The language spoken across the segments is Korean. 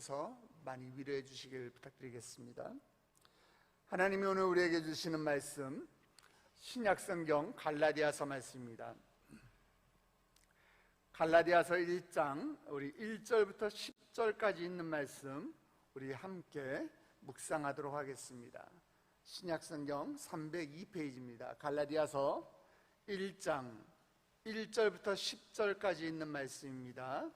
서서 많이 위로해 주시길 부탁드리겠습니다. 하나님이 오늘 우리에게 주시는 말씀, 신약성경 갈라디아서 말씀입니다. 갈라디아서 1장 우리 1절부터 10절까지 있는 말씀 우리 함께 묵상하도록 하겠습니다. 신약성경 302페이지입니다. 갈라디아서 1장 1절부터 10절까지 있는 말씀입니다.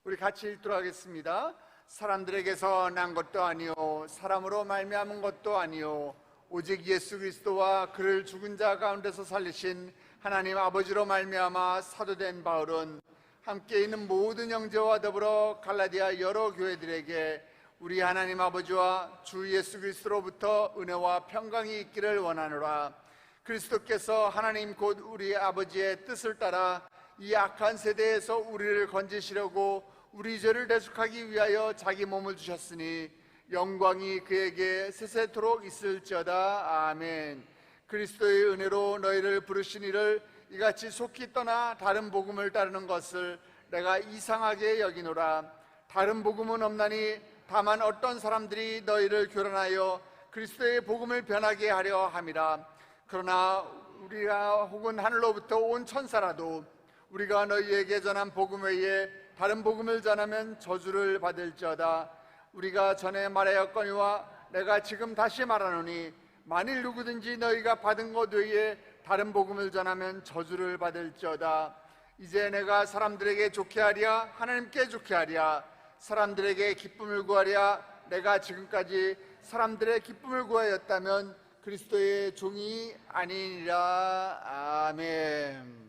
우리 같이 읽도록 하겠습니다. 사람들에게서 난 것도 아니요 사람으로 말미암은 것도 아니요 오직 예수 그리스도와 그를 죽은 자 가운데서 살리신 하나님 아버지로 말미암아 사도된 바울은 함께 있는 모든 형제와 더불어 갈라디아 여러 교회들에게 우리 하나님 아버지와 주 예수 그리스도로부터 은혜와 평강이 있기를 원하노라. 그리스도께서 하나님 곧 우리 아버지의 뜻을 따라 이 악한 세대에서 우리를 건지시려고 우리 죄를 대속하기 위하여 자기 몸을 주셨으니 영광이 그에게 세세토록 있을지어다. 아멘. 그리스도의 은혜로 너희를 부르신 이를 이같이 속히 떠나 다른 복음을 따르는 것을 내가 이상하게 여기노라. 다른 복음은 없나니 다만 어떤 사람들이 너희를 교란하여 그리스도의 복음을 변하게 하려 함이라. 그러나 우리가 혹은 하늘로부터 온 천사라도 우리가 너희에게 전한 복음 외에 다른 복음을 전하면 저주를 받을지어다. 우리가 전에 말하였거니와 내가 지금 다시 말하노니 만일 누구든지 너희가 받은 것 외에 다른 복음을 전하면 저주를 받을지어다. 이제 내가 사람들에게 좋게 하랴 하나님께 좋게 하랴 사람들에게 기쁨을 구하랴 내가 지금까지 사람들의 기쁨을 구하였다면 그리스도의 종이 아니니라. 아멘.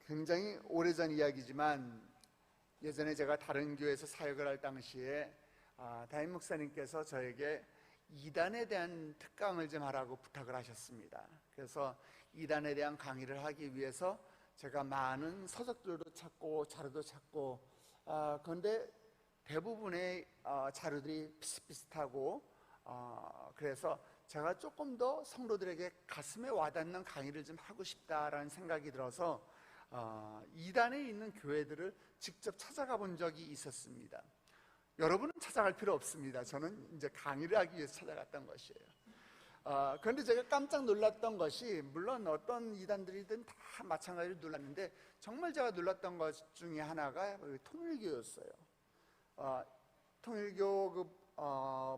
굉장히 오래전 이야기지만 예전에 제가 다른 교회에서 사역을 할 당시에 담임 목사님께서 저에게 이단에 대한 특강을 좀 하라고 부탁을 하셨습니다. 그래서 이단에 대한 강의를 하기 위해서 제가 많은 서적들도 찾고 자료도 찾고 그런데 대부분의 자료들이 비슷비슷하고 그래서 제가 조금 더 성도들에게 가슴에 와닿는 강의를 좀 하고 싶다라는 생각이 들어서 이단에 있는 교회들을 직접 찾아가 본 적이 있었습니다. 여러분은 찾아갈 필요 없습니다. 저는 이제 강의를 하기 위해서 찾아갔던 것이에요. 그런데 제가 깜짝 놀랐던 것이, 물론 어떤 이단들이든 다 마찬가지로 놀랐는데 정말 제가 놀랐던 것 중에 하나가 통일교였어요. 통일교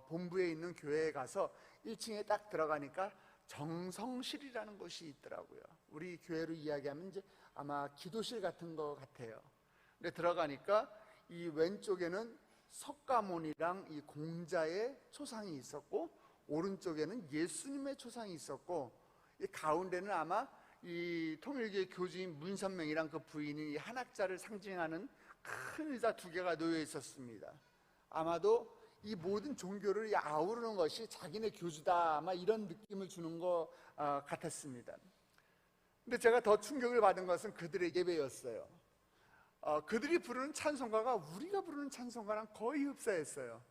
본부에 있는 교회에 가서 1층에 딱 들어가니까 정성실이라는 곳이 있더라고요. 우리 교회로 이야기하면 이제 아마 기도실 같은 거 같아요. 근데 들어가니까 이 왼쪽에는 석가모니랑 이 공자의 초상이 있었고 오른쪽에는 예수님의 초상이 있었고 이 가운데는 아마 이 통일교의 교주인 문선명이랑 그 부인이 한학자를 상징하는 큰 의자 2개가 놓여 있었습니다. 아마도 이 모든 종교를 아우르는 것이 자기네 교주다 아마 이런 느낌을 주는 것 같았습니다. 근데 제가 더 충격을 받은 것은 그들의 예배였어요. 그들이 부르는 찬송가가 우리가 부르는 찬송가랑 거의 흡사했어요.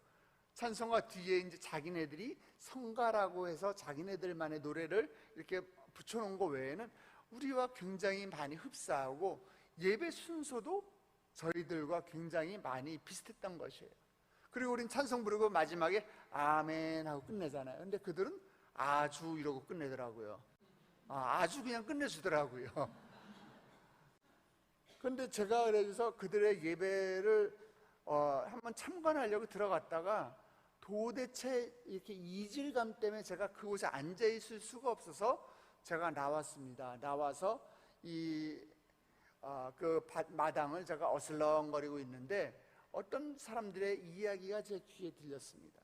찬송가 뒤에 이제 자기네들이 성가라고 해서 자기네들만의 노래를 이렇게 붙여놓은 것 외에는 우리와 굉장히 많이 흡사하고 예배 순서도 저희들과 굉장히 많이 비슷했던 것이에요. 그리고 우린 찬송 부르고 마지막에 아멘 하고 끝내잖아요. 근데 그들은 아주 이러고 끝내더라고요. 아주 그냥 끝내주더라고요. 그런데 제가 그래서 그들의 예배를 한번 참관하려고 들어갔다가 도대체 이렇게 이질감 때문에 제가 그곳에 앉아 있을 수가 없어서 제가 나왔습니다. 나와서 그 마당을 제가 어슬렁거리고 있는데 어떤 사람들의 이야기가 제 귀에 들렸습니다.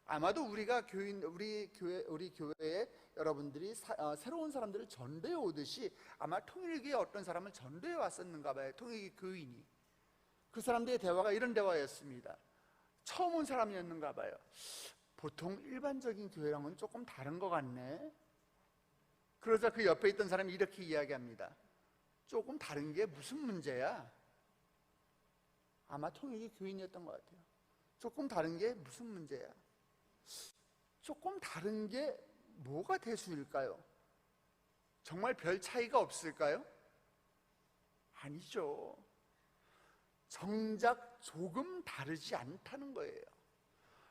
아마도 우리 교회에 여러분들이 새로운 사람들을 전도해 오듯이 아마 통일교에 어떤 사람을 전도해 왔었는가 봐요. 통일교 교인이. 그 사람들의 대화가 이런 대화였습니다. 처음 온 사람이었는가 봐요. 보통 일반적인 교회랑은 조금 다른 것 같네. 그러자 그 옆에 있던 사람이 이렇게 이야기합니다. 조금 다른 게 무슨 문제야? 아마 통일교 교인이었던 것 같아요. 조금 다른 게 무슨 문제야? 조금 다른 게 뭐가 대수일까요? 정말 별 차이가 없을까요? 아니죠. 정작 조금 다르지 않다는 거예요.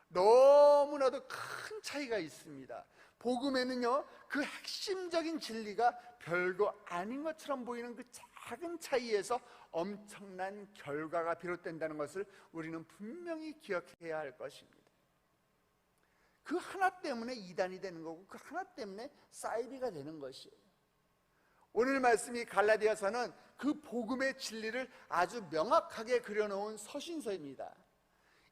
너무나도 큰 차이가 있습니다. 복음에는요, 그 핵심적인 진리가 별거 아닌 것처럼 보이는 그 작은 차이에서 엄청난 결과가 비롯된다는 것을 우리는 분명히 기억해야 할 것입니다. 그 하나 때문에 이단이 되는 거고, 그 하나 때문에 사이비가 되는 것이에요. 오늘 말씀이 갈라디아서는 그 복음의 진리를 아주 명확하게 그려놓은 서신서입니다.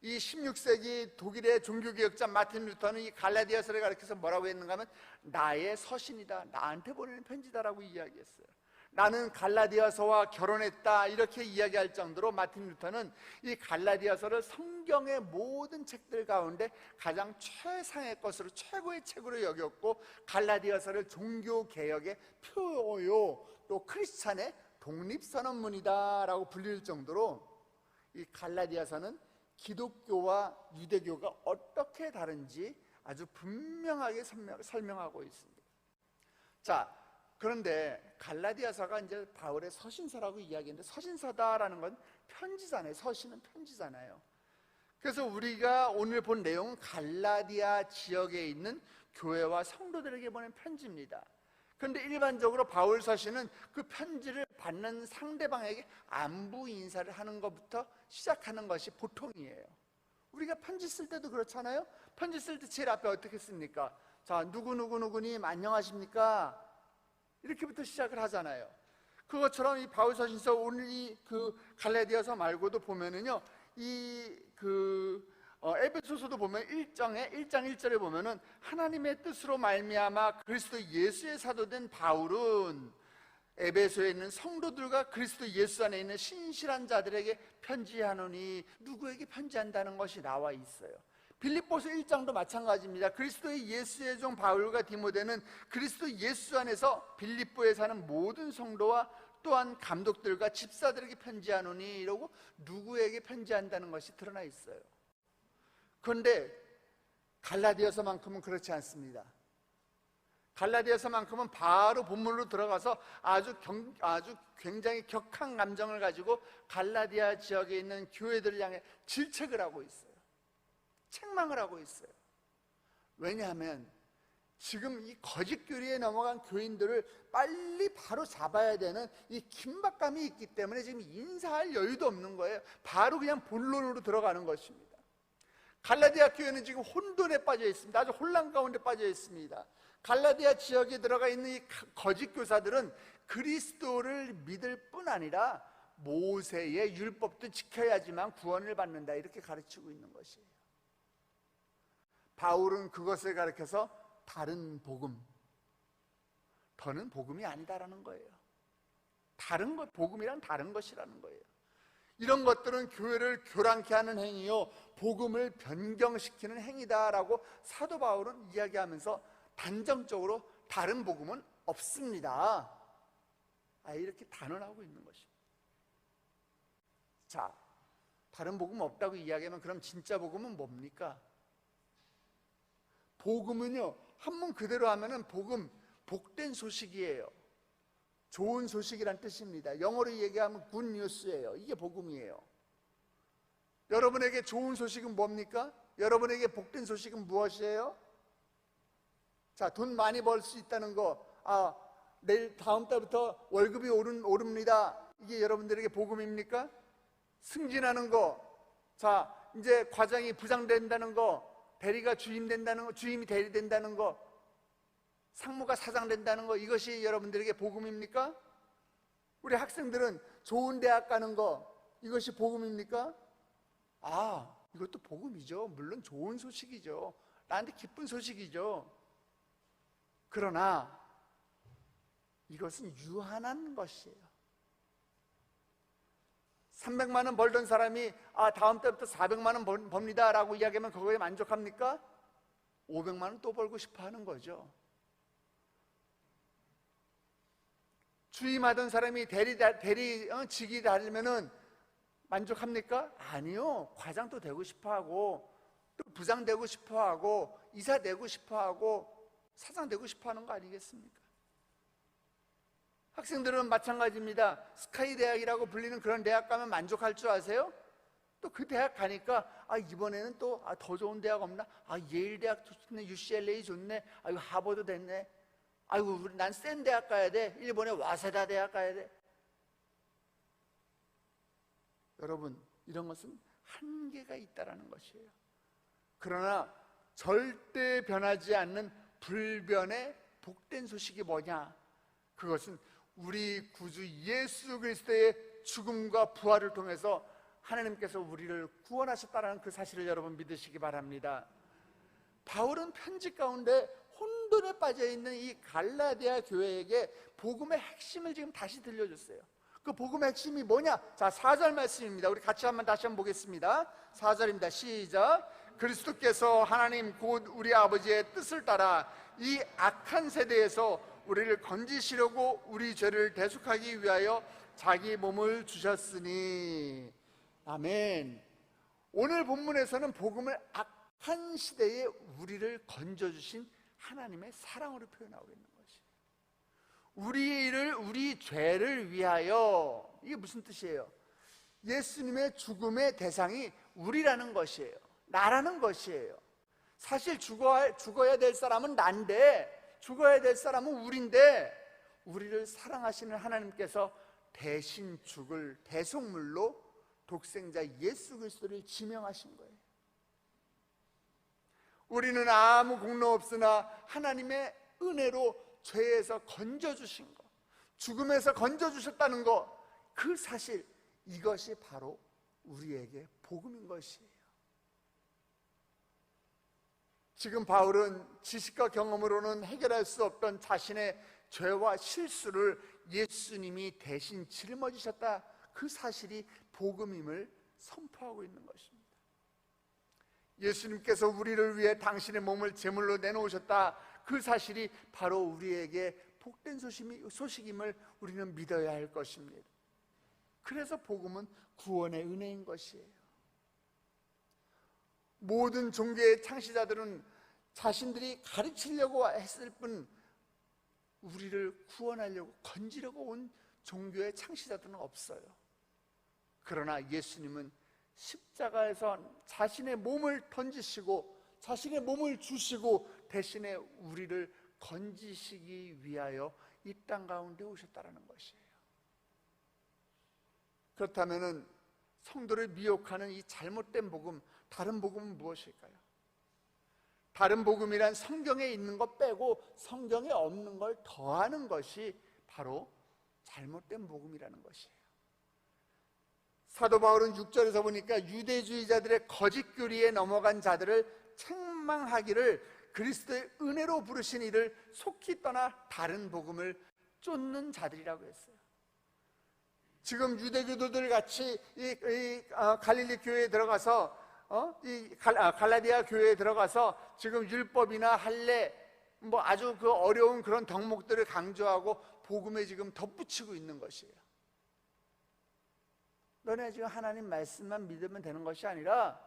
이 16세기 독일의 종교개혁자 마틴 루터는 이 갈라디아서를 가리켜서 뭐라고 했는가 하면 나의 서신이다, 나한테 보내는 편지다라고 이야기했어요. 나는 갈라디아서와 결혼했다, 이렇게 이야기할 정도로 마틴 루터는 이 갈라디아서를 성경의 모든 책들 가운데 가장 최상의 것으로, 최고의 책으로 여겼고, 갈라디아서를 종교개혁의 표요, 또 크리스찬의 독립선언문이다라고 불릴 정도로 이 갈라디아서는 기독교와 유대교가 어떻게 다른지 아주 분명하게 설명하고 있습니다. 자, 그런데 갈라디아서가 이제 바울의 서신서라고 이야기했는데, 서신서다라는 건 편지잖아요. 서신은 편지잖아요. 그래서 우리가 오늘 본 내용은 갈라디아 지역에 있는 교회와 성도들에게 보낸 편지입니다. 그런데 일반적으로 바울 서신은 그 편지를 받는 상대방에게 안부 인사를 하는 것부터 시작하는 것이 보통이에요. 우리가 편지 쓸 때도 그렇잖아요. 편지 쓸 때 제일 앞에 어떻게 씁니까? 자, 누구누구님 안녕하십니까? 이렇게부터 시작을 하잖아요. 그것처럼 이 바울 서신서, 오늘 이 그 갈라디아서 말고도 보면은요, 에베소서도 보면 1장 1절에 보면은 하나님의 뜻으로 말미암아 그리스도 예수의 사도된 바울은 에베소에 있는 성도들과 그리스도 예수 안에 있는 신실한 자들에게 편지하노니, 누구에게 편지한다는 것이 나와 있어요. 빌립보서 1장도 마찬가지입니다. 그리스도의 예수의 종 바울과 디모데는 그리스도 예수 안에서 빌립보에 사는 모든 성도와 또한 감독들과 집사들에게 편지하노니, 이러고 누구에게 편지한다는 것이 드러나 있어요. 그런데 갈라디아서만큼은 그렇지 않습니다. 갈라디아서만큼은 바로 본문으로 들어가서 아주 굉장히 격한 감정을 가지고 갈라디아 지역에 있는 교회들을 향해 질책을 하고 있어요. 책망을 하고 있어요. 왜냐하면 지금 이 거짓 교리에 넘어간 교인들을 빨리 바로 잡아야 되는 이 긴박감이 있기 때문에 지금 인사할 여유도 없는 거예요. 바로 그냥 본론으로 들어가는 것입니다. 갈라디아 교회는 지금 혼돈에 빠져 있습니다. 아주 혼란 가운데 빠져 있습니다. 갈라디아 지역에 들어가 있는 이 거짓 교사들은 그리스도를 믿을 뿐 아니라 모세의 율법도 지켜야지만 구원을 받는다, 이렇게 가르치고 있는 것이에요. 바울은 그것을 가르쳐서 다른 복음, 더는 복음이 아니다라는 거예요. 다른 것, 복음이란 다른 것이라는 거예요. 이런 것들은 교회를 교란케 하는 행위요, 복음을 변경시키는 행위다라고 사도 바울은 이야기하면서 단정적으로 다른 복음은 없습니다, 이렇게 단언하고 있는 것입니다. 자, 다른 복음 없다고 이야기하면 그럼 진짜 복음은 뭡니까? 복음은요, 한문 그대로 하면은 복된 소식이에요. 좋은 소식이란 뜻입니다. 영어로 얘기하면 good news예요. 이게 복음이에요. 여러분에게 좋은 소식은 뭡니까? 여러분에게 복된 소식은 무엇이에요? 자, 돈 많이 벌 수 있다는 거, 내일 다음 달부터 월급이 오릅니다. 이게 여러분들에게 복음입니까? 승진하는 거, 자, 이제 과장이 부장된다는 거, 대리가 주임된다는 거, 주임이 대리된다는 거, 상무가 사장 된다는 거, 이것이 여러분들에게 복음입니까? 우리 학생들은 좋은 대학 가는 거, 이것이 복음입니까? 이것도 복음이죠. 물론 좋은 소식이죠. 나한테 기쁜 소식이죠. 그러나 이것은 유한한 것이에요. 300만 원 벌던 사람이 다음 달부터 400만 원 법니다 라고 이야기하면 그거에 만족합니까? 500만 원 또 벌고 싶어 하는 거죠. 주임하던 사람이 직이 다르면은 만족합니까? 아니요. 과장도 되고 싶어 하고, 또 부장 되고 싶어 하고, 이사 되고 싶어 하고, 사장 되고 싶어 하는 거 아니겠습니까? 학생들은 마찬가지입니다. 스카이 대학이라고 불리는 그런 대학 가면 만족할 줄 아세요? 또 그 대학 가니까 이번에는 또 더 좋은 대학 없나? 예일 대학 좋네, UCLA 좋네, 이거 하버드 됐네. 아이고 난 센 대학 가야 돼. 일본의 와세다 대학 가야 돼. 여러분, 이런 것은 한계가 있다라는 것이에요. 그러나 절대 변하지 않는 불변의 복된 소식이 뭐냐? 그것은 우리 구주 예수 그리스도의 죽음과 부활을 통해서 하나님께서 우리를 구원하셨다는 그 사실을 여러분 믿으시기 바랍니다. 바울은 편지 가운데 혼돈에 빠져있는 이 갈라디아 교회에게 복음의 핵심을 지금 다시 들려줬어요. 그 복음의 핵심이 뭐냐? 자, 4절 말씀입니다. 우리 같이 다시 한번 보겠습니다. 4절입니다. 시작. 그리스도께서 하나님 곧 우리 아버지의 뜻을 따라 이 악한 세대에서 우리를 건지시려고 우리 죄를 대속하기 위하여 자기 몸을 주셨으니. 아멘. 오늘 본문에서는 복음을 악한 시대에 우리를 건져주신 하나님의 사랑으로 표현하고 있는 것이에요. 우리 죄를 위하여. 이게 무슨 뜻이에요? 예수님의 죽음의 대상이 우리라는 것이에요. 나라는 것이에요. 사실 죽어야 될 사람은 난데, 죽어야 될 사람은 우리인데, 우리를 사랑하시는 하나님께서 대신 죽을 대속물로 독생자 예수 그리스도를 지명하신 거예요. 우리는 아무 공로 없으나 하나님의 은혜로 죄에서 건져주신 것, 죽음에서 건져주셨다는 것, 그 사실, 이것이 바로 우리에게 복음인 것이에요. 지금 바울은 지식과 경험으로는 해결할 수 없던 자신의 죄와 실수를 예수님이 대신 짊어지셨다, 그 사실이 복음임을 선포하고 있는 것입니다. 예수님께서 우리를 위해 당신의 몸을 제물로 내놓으셨다, 그 사실이 바로 우리에게 복된 소식임을 우리는 믿어야 할 것입니다. 그래서 복음은 구원의 은혜인 것이에요. 모든 종교의 창시자들은 자신들이 가르치려고 했을 뿐 우리를 구원하려고, 건지려고 온 종교의 창시자들은 없어요. 그러나 예수님은 십자가에서 자신의 몸을 던지시고 자신의 몸을 주시고 대신에 우리를 건지시기 위하여 이 땅 가운데 오셨다는 것이에요. 그렇다면 성도를 미혹하는 이 잘못된 복음, 다른 복음은 무엇일까요? 다른 복음이란 성경에 있는 것 빼고 성경에 없는 걸 더하는 것이 바로 잘못된 복음이라는 것이에요. 사도 바울은 6절에서 보니까 유대주의자들의 거짓 교리에 넘어간 자들을 책망하기를 그리스도의 은혜로 부르신 이를 속히 떠나 다른 복음을 쫓는 자들이라고 했어요. 지금 유대교도들 같이 갈릴리 교회에 들어가서 갈라디아 교회에 들어가서 지금 율법이나 할례 아주 그 어려운 그런 덕목들을 강조하고 복음에 지금 덧붙이고 있는 것이에요. 너네 지금 하나님 말씀만 믿으면 되는 것이 아니라,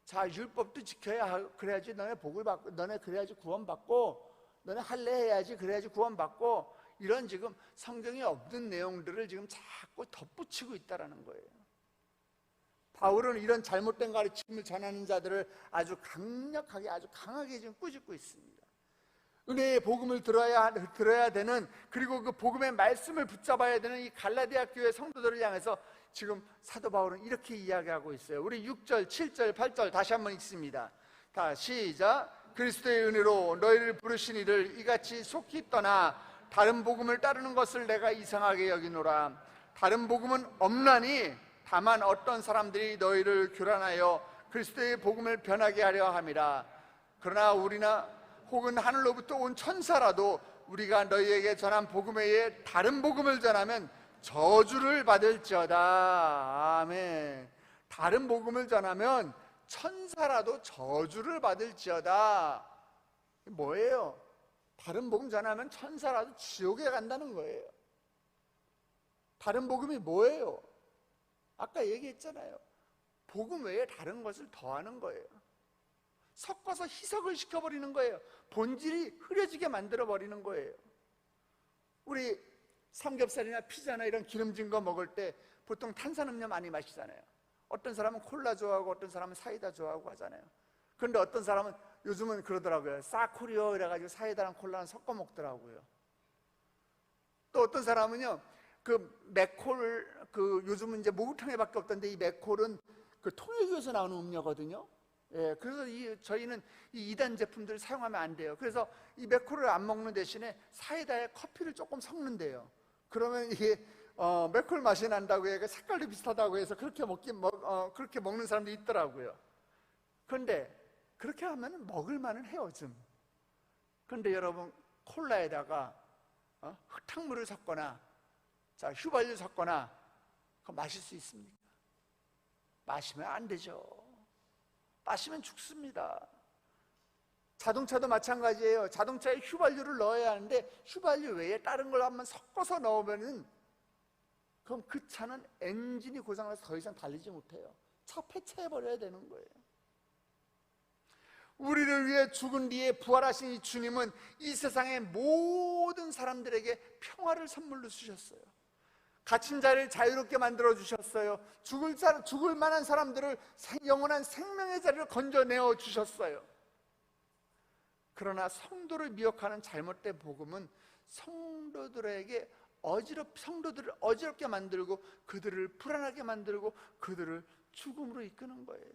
자, 율법도 지켜야 그래야지 너네 복을 받고, 너네 그래야지 구원받고, 너네 할례 해야지 그래야지 구원받고, 이런 지금 성경에 없는 내용들을 지금 자꾸 덧붙이고 있다라는 거예요. 바울은 이런 잘못된 가르침을 전하는 자들을 아주 강력하게, 아주 강하게 지금 꾸짖고 있습니다. 은혜의 복음을 들어야 되는, 그리고 그 복음의 말씀을 붙잡아야 되는 이 갈라디아 교회 성도들을 향해서 지금 사도 바울은 이렇게 이야기하고 있어요. 우리 6절, 7절, 8절 다시 한번 읽습니다. 다 시작. 그리스도의 은혜로 너희를 부르신 이를 이같이 속히 떠나 다른 복음을 따르는 것을 내가 이상하게 여기노라. 다른 복음은 없나니 다만 어떤 사람들이 너희를 교란하여 그리스도의 복음을 변하게 하려 함이라. 그러나 우리나 혹은 하늘로부터 온 천사라도 우리가 너희에게 전한 복음 외에 다른 복음을 전하면 저주를 받을지어다. 아멘. 다른 복음을 전하면 천사라도 저주를 받을지어다. 뭐예요? 다른 복음 전하면 천사라도 지옥에 간다는 거예요. 다른 복음이 뭐예요? 아까 얘기했잖아요. 복음 외에 다른 것을 더하는 거예요. 섞어서 희석을 시켜버리는 거예요. 본질이 흐려지게 만들어버리는 거예요. 우리 삼겹살이나 피자나 이런 기름진 거 먹을 때 보통 탄산음료 많이 마시잖아요. 어떤 사람은 콜라 좋아하고 어떤 사람은 사이다 좋아하고 하잖아요. 그런데 어떤 사람은 요즘은 그러더라고요. 싸쿠리오 이래가지고 사이다랑 콜라랑 섞어 먹더라고요. 또 어떤 사람은요, 그 맥콜, 요즘은 이제 목욕탕에밖에 없던데 이 맥콜은 그 통역에서 나오는 음료거든요. 예, 그래서 저희는 이 2단 제품들을 사용하면 안 돼요. 그래서 이 맥콜을 안 먹는 대신에 사이다에 커피를 조금 섞는데요. 그러면 이게 맥콜 맛이 난다고 해서 색깔도 비슷하다고 해서 그렇게 먹는 사람도 있더라고요. 그런데 그렇게 하면 먹을 만은 해요, 좀. 그런데 여러분, 콜라에다가 흙탕물을 섞거나 휘발유 섞거나 그거 마실 수 있습니까? 마시면 안 되죠. 마시면 죽습니다. 자동차도 마찬가지예요. 자동차에 휘발유를 넣어야 하는데 휘발유 외에 다른 걸 한번 섞어서 넣으면은 그럼 그 차는 엔진이 고장나서 더 이상 달리지 못해요. 차 폐차해버려야 되는 거예요. 우리를 위해 죽은 뒤에 부활하신 이 주님은 이 세상의 모든 사람들에게 평화를 선물로 주셨어요. 갇힌 자를 자유롭게 만들어 주셨어요. 죽을 만한 사람들을 영원한 생명의 자리를 건져내어 주셨어요. 그러나 성도를 미혹하는 잘못된 복음은 성도들을 어지럽게 만들고 그들을 불안하게 만들고 그들을 죽음으로 이끄는 거예요.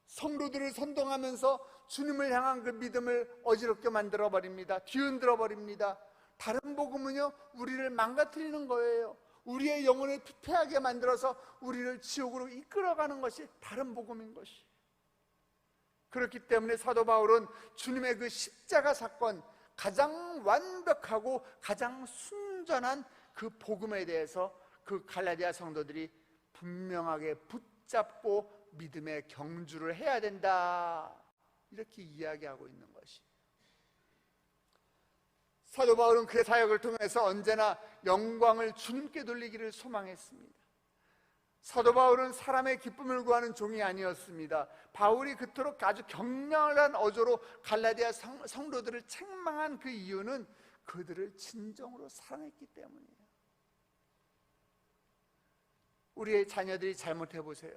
성도들을 선동하면서 주님을 향한 그 믿음을 어지럽게 만들어 버립니다. 뒤흔들어 버립니다. 다른 복음은요, 우리를 망가뜨리는 거예요. 우리의 영혼을 피폐하게 만들어서 우리를 지옥으로 이끌어가는 것이 다른 복음인 것이. 그렇기 때문에 사도 바울은 주님의 그 십자가 사건, 가장 완벽하고 가장 순전한 그 복음에 대해서 그 갈라디아 성도들이 분명하게 붙잡고 믿음의 경주를 해야 된다, 이렇게 이야기하고 있는 것이. 사도 바울은 그의 사역을 통해서 언제나 영광을 주님께 돌리기를 소망했습니다. 사도 바울은 사람의 기쁨을 구하는 종이 아니었습니다. 바울이 그토록 아주 격렬한 어조로 갈라디아 성도들을 책망한 그 이유는 그들을 진정으로 사랑했기 때문이에요. 우리의 자녀들이 잘못해 보세요.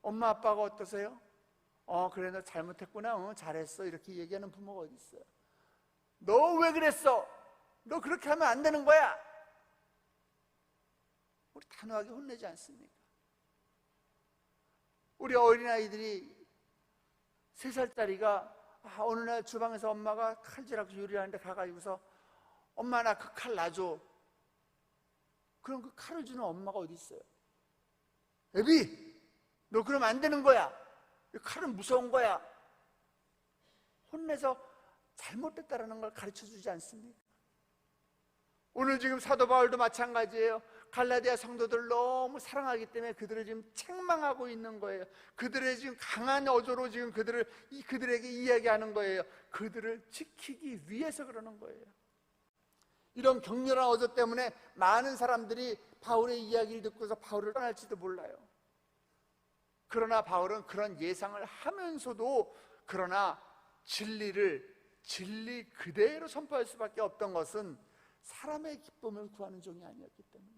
엄마 아빠가 어떠세요? 그래, 너 잘못했구나, 잘했어, 이렇게 얘기하는 부모가 어디 있어요? 너 왜 그랬어? 너 그렇게 하면 안 되는 거야. 우리 단호하게 혼내지 않습니까? 우리 어린아이들이 3살짜리가 어느 날 주방에서 엄마가 칼질하고 요리하는데 가가지고서 엄마, 나 그 칼 놔줘. 그럼 그 칼을 주는 엄마가 어디 있어요? 애비, 너 그러면 안 되는 거야. 이 칼은 무서운 거야. 혼내서 잘못됐다라는 걸 가르쳐 주지 않습니까? 오늘 지금 사도 바울도 마찬가지예요. 갈라디아 성도들을 너무 사랑하기 때문에 그들을 지금 책망하고 있는 거예요. 그들의 지금 강한 어조로 지금 그들에게 이야기하는 거예요. 그들을 지키기 위해서 그러는 거예요. 이런 격렬한 어조 때문에 많은 사람들이 바울의 이야기를 듣고서 바울을 떠날지도 몰라요. 그러나 바울은 그런 예상을 하면서도 그러나 진리 그대로 선포할 수밖에 없던 것은 사람의 기쁨을 구하는 종이 아니었기 때문에.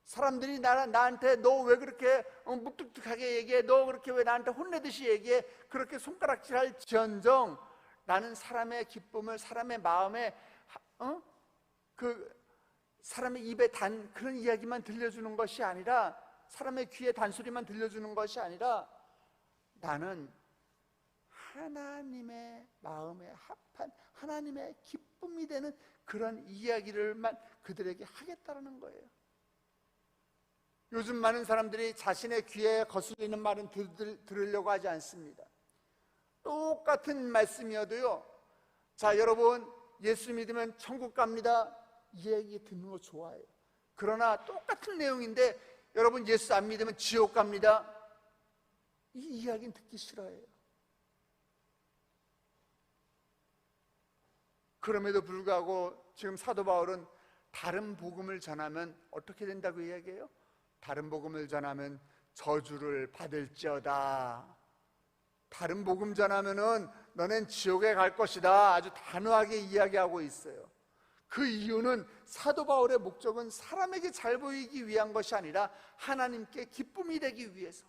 사람들이 나한테 너 왜 그렇게 묵뚝뚝하게 얘기해? 너 그렇게 왜 나한테 혼내듯이 얘기해? 그렇게 손가락질할 지언정 나는 사람의 기쁨을, 사람의 마음에 사람의 입에 단 그런 이야기만 들려주는 것이 아니라, 사람의 귀에 단소리만 들려주는 것이 아니라, 나는 하나님의 마음에 합한 하나님의 기쁨이 되는 그런 이야기를만 그들에게 하겠다라는 거예요. 요즘 많은 사람들이 자신의 귀에 거슬리는 말은 들으려고 하지 않습니다. 똑같은 말씀이어도요, 자, 여러분 예수 믿으면 천국 갑니다, 이 얘기 듣는 거 좋아해요. 그러나 똑같은 내용인데 여러분 예수 안 믿으면 지옥 갑니다, 이 이야기는 듣기 싫어해요. 그럼에도 불구하고 지금 사도 바울은 다른 복음을 전하면 어떻게 된다고 이야기해요? 다른 복음을 전하면 저주를 받을지어다. 다른 복음 전하면은 너넨 지옥에 갈 것이다. 아주 단호하게 이야기하고 있어요. 그 이유는 사도 바울의 목적은 사람에게 잘 보이기 위한 것이 아니라 하나님께 기쁨이 되기 위해서,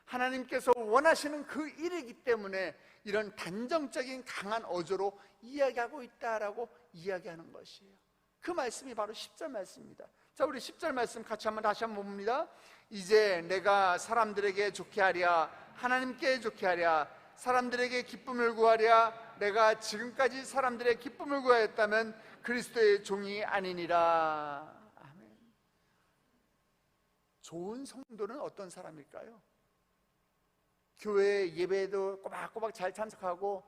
하나님께서 원하시는 그 일이기 때문에 이런 단정적인 강한 어조로 이야기하고 있다라고 이야기하는 것이에요. 그 말씀이 바로 10절 말씀입니다. 자, 우리 10절 말씀 같이 다시 한번 봅니다. 이제 내가 사람들에게 좋게 하랴, 하나님께 좋게 하랴, 사람들에게 기쁨을 구하랴, 내가 지금까지 사람들의 기쁨을 구하였다면 그리스도의 종이 아니니라. 아멘. 좋은 성도는 어떤 사람일까요? 교회 예배도 꼬박꼬박 잘 참석하고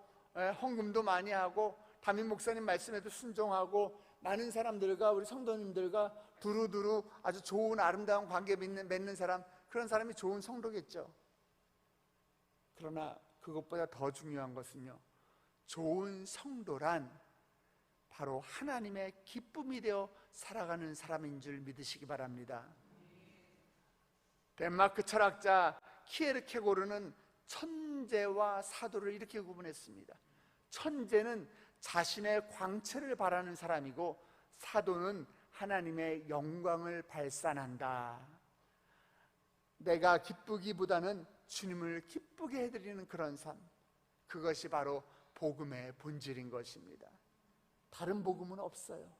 헌금도 많이 하고 담임 목사님 말씀에도 순종하고 많은 사람들과, 우리 성도님들과 두루두루 아주 좋은 아름다운 관계 맺는 사람, 그런 사람이 좋은 성도겠죠. 그러나 그것보다 더 중요한 것은요, 좋은 성도란 바로 하나님의 기쁨이 되어 살아가는 사람인 줄 믿으시기 바랍니다. 덴마크 철학자 키에르케고르는 천재와 사도를 이렇게 구분했습니다. 천재는 자신의 광채를 바라는 사람이고, 사도는 하나님의 영광을 발산한다. 내가 기쁘기보다는 주님을 기쁘게 해드리는 그런 삶, 그것이 바로 복음의 본질인 것입니다. 다른 복음은 없어요.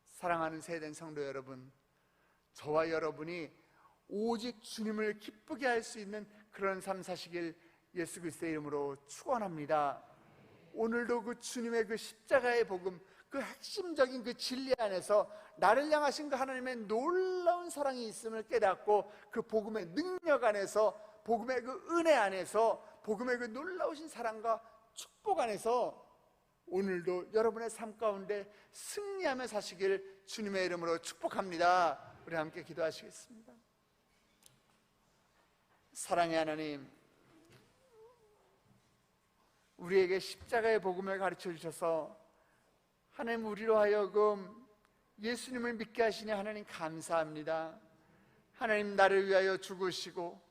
사랑하는 세된 성도 여러분, 저와 여러분이 오직 주님을 기쁘게 할 수 있는 그런 삶 사시길 예수 그리스도의 이름으로 축원합니다. 오늘도 그 주님의 그 십자가의 복음, 그 핵심적인 그 진리 안에서 나를 향하신 그 하나님의 놀라운 사랑이 있음을 깨닫고, 그 복음의 능력 안에서, 복음의 그 은혜 안에서, 복음의 그 놀라우신 사랑과 축복 안에서 오늘도 여러분의 삶 가운데 승리하며 사시길 주님의 이름으로 축복합니다. 우리 함께 기도하시겠습니다. 사랑의 하나님, 우리에게 십자가의 복음을 가르쳐 주셔서 하나님, 우리로 하여금 예수님을 믿게 하시니 하나님 감사합니다. 하나님, 나를 위하여 죽으시고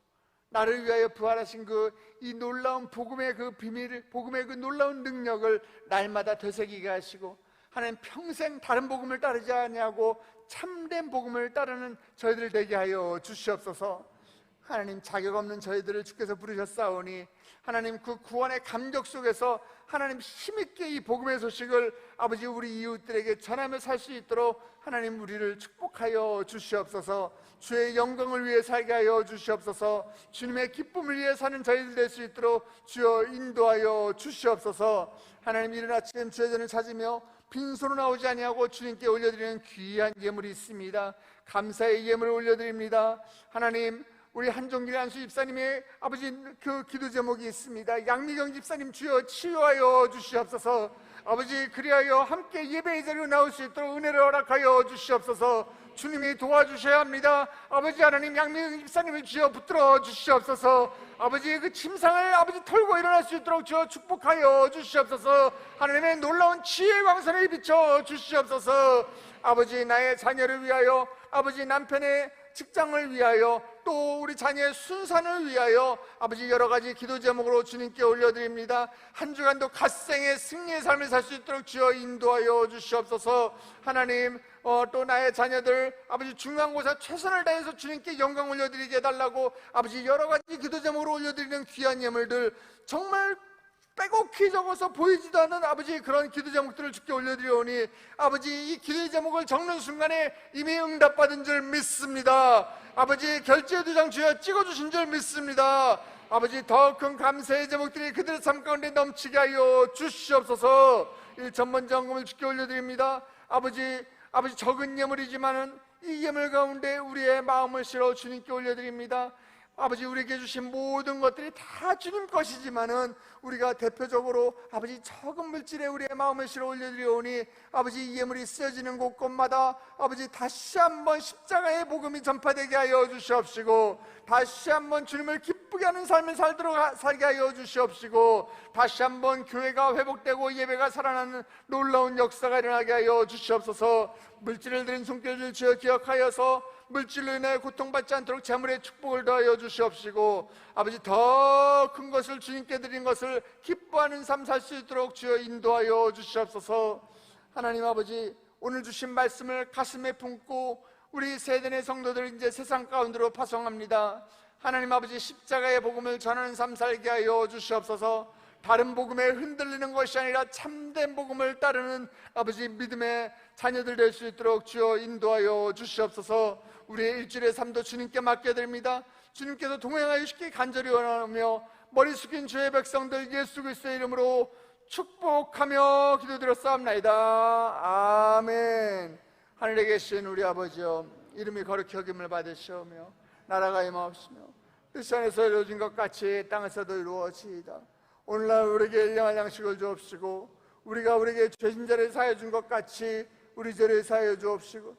나를 위하여 부활하신 그 이 놀라운 복음의 그 비밀을, 복음의 그 놀라운 능력을 날마다 되새기게 하시고, 하나님 평생 다른 복음을 따르지 아니하고 참된 복음을 따르는 저희들 되게 하여 주시옵소서. 하나님, 자격 없는 저희들을 주께서 부르셨사오니 하나님, 그 구원의 감격 속에서 하나님 힘있게 이 복음의 소식을 아버지 우리 이웃들에게 전하며 살 수 있도록 하나님 우리를 축복하여 주시옵소서. 주의 영광을 위해 살게 하여 주시옵소서. 주님의 기쁨을 위해 사는 저희들 될 수 있도록 주여 인도하여 주시옵소서. 하나님, 이른 아침 주의 전을 찾으며 빈손으로 나오지 아니하고 주님께 올려드리는 귀한 예물이 있습니다. 감사의 예물을 올려드립니다. 하나님, 우리 한종길 한수 집사님의 아버지 그 기도 제목이 있습니다. 양미경 집사님, 주여 치유하여 주시옵소서. 아버지, 그리하여 함께 예배의 자리로 나올 수 있도록 은혜를 허락하여 주시옵소서. 주님이 도와주셔야 합니다. 아버지 하나님, 양미경 집사님을 주여 붙들어 주시옵소서. 아버지, 그 침상을 아버지 털고 일어날 수 있도록 주여 축복하여 주시옵소서. 하나님의 놀라운 지혜의 광선을 비춰 주시옵소서. 아버지, 나의 자녀를 위하여, 아버지 남편의 직장을 위하여, 또 우리 자녀의 순산을 위하여 아버지 여러 가지 기도 제목으로 주님께 올려드립니다. 한 주간도 갓생의 승리의 삶을 살 수 있도록 주여 인도하여 주시옵소서. 하나님, 또 나의 자녀들 아버지 중간고사 최선을 다해서 주님께 영광 올려드리게 해달라고 아버지 여러 가지 기도 제목으로 올려드리는 귀한 예물들, 정말 빼곡히 적어서 보이지도 않는 아버지 그런 기도 제목들을 주께 올려드리오니 아버지, 이 기도 제목을 적는 순간에 이미 응답받은 줄 믿습니다. 아버지, 결제 두 장 주여 찍어주신 줄 믿습니다. 아버지, 더 큰 감사의 제목들이 그들의 삶 가운데 넘치게 하여 주시옵소서. 이 전번장금을 주께 올려드립니다. 아버지 적은 예물이지만은 이 예물 가운데 우리의 마음을 실어 주님께 올려드립니다. 아버지, 우리에게 주신 모든 것들이 다 주님 것이지만은 우리가 대표적으로 아버지 적은 물질에 우리의 마음을 실어 올려드리오니 아버지, 이 예물이 쓰여지는 곳곳마다 아버지 다시 한번 십자가의 복음이 전파되게 하여 주시옵시고, 다시 한번 주님을 기쁘게 하는 삶을 살게 하여 주시옵시고, 다시 한번 교회가 회복되고 예배가 살아나는 놀라운 역사가 일어나게 하여 주시옵소서. 물질을 드린 손길을 주여 기억하여서 물질로 인해 고통받지 않도록 재물의 축복을 더하여 주시옵시고, 아버지 더 큰 것을 주님께 드린 것을 기뻐하는 삶 살 수 있도록 주여 인도하여 주시옵소서. 하나님 아버지, 오늘 주신 말씀을 가슴에 품고 우리 세대의 성도들 이제 세상 가운데로 파송합니다. 하나님 아버지, 십자가의 복음을 전하는 삶 살게 하여 주시옵소서. 다른 복음에 흔들리는 것이 아니라 참된 복음을 따르는 아버지 믿음의 자녀들 될 수 있도록 주여 인도하여 주시옵소서. 우리의 일주일의 삶도 주님께 맡겨드립니다. 주님께서 동행하여 주시기 간절히 원하며 머리 숙인 주의 백성들 예수 그리스도의 이름으로 축복하며 기도드렸사옵나이다. 아멘. 하늘에 계신 우리 아버지여, 이름이 거룩히 여김을 받으시오며 나라가 임하옵시며 뜻 안에서 이루어진 것 같이 땅에서도 이루어지이다. 오늘날 우리에게 일용할 양식을 주옵시고 우리가 우리에게 죄진 자를 사하여 준 것 같이 우리 죄를 사하여 주옵시고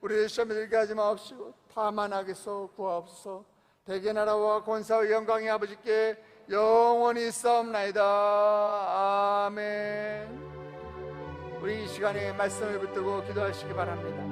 우리를 시험에 들게 하지 마옵시고 다만 악에서 구하옵소서. 대개 나라와 권사와 영광이 아버지께 영원히 있사옵나이다. 아멘. 우리 이 시간에 말씀을 붙들고 기도하시기 바랍니다.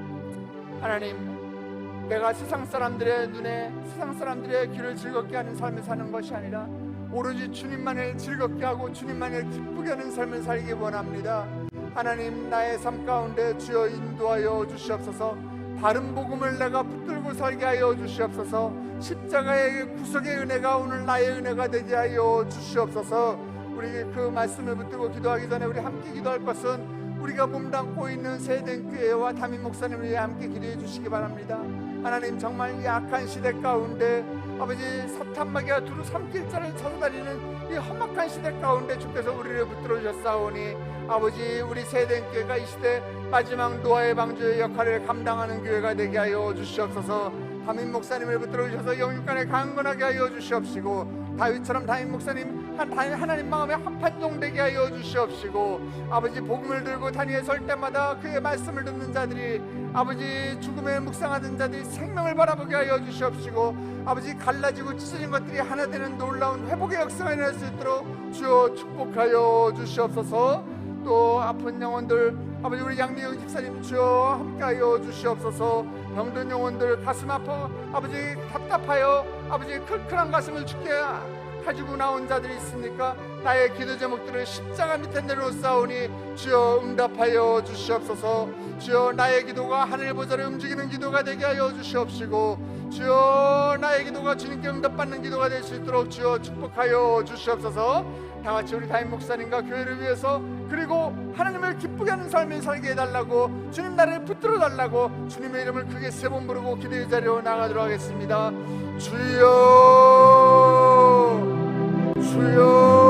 하나님, 내가 세상 사람들의 눈에, 세상 사람들의 귀를 즐겁게 하는 삶을 사는 것이 아니라 오로지 주님만을 즐겁게 하고 주님만을 기쁘게 하는 삶을 살기 원합니다. 하나님, 나의 삶 가운데 주여 인도하여 주시옵소서. 다른 복음을 내가 붙들고 살게 하여 주시옵소서. 십자가의 구속의 은혜가 오늘 나의 은혜가 되게 하여 주시옵소서. 우리 그 말씀을 붙들고 기도하기 전에 우리 함께 기도할 것은 우리가 몸담고 있는 세den교회와 담임 목사님 위해 함께 기도해 주시기 바랍니다. 하나님, 정말 약한 시대 가운데 아버지 사탄마귀가 두루 삼킬 자를 찾아다니는 이 험악한 시대 가운데 주께서 우리를 붙들어 주셨사오니 아버지, 우리 세den교회가 이 시대 마지막 노아의 방주의 역할을 감당하는 교회가 되게 하여 주시옵소서. 담임 목사님을 붙들어 주셔서 영육간에 강건하게 하여 주시옵시고 다윗처럼 담임 목사님 하나님 마음에 한판동 되게 하여 주시옵시고 아버지, 복음을 들고 단위에 설 때마다 그의 말씀을 듣는 자들이 아버지 죽음에 묵상하던 자들이 생명을 바라보게 하여 주시옵시고 아버지, 갈라지고 찢어진 것들이 하나 되는 놀라운 회복의 역사가 일어날 수 있도록 주여 축복하여 주시옵소서. 또 아픈 영혼들 아버지, 우리 양미영 집사님 주여 함께하여 주시옵소서. 병든 영혼들, 가슴 아파 아버지 답답하여 아버지 클클한 가슴을 주께 가지고 나온 자들이 있습니까? 나의 기도 제목들을 십자가 밑에 내려놓사오니 주여 응답하여 주시옵소서. 주여, 나의 기도가 하늘 보좌를 움직이는 기도가 되게 하여 주시옵시고 주여, 나의 기도가 주님께 응답받는 기도가 될 수 있도록 주여 축복하여 주시옵소서. 다같이 우리 담임 목사님과 교회를 위해서, 그리고 하나님을 기쁘게 하는 삶을 살게 해달라고, 주님 나를 붙들어 달라고 주님의 이름을 크게 3번 부르고 기도의 자리로 나가도록 하겠습니다. 주여, 주여.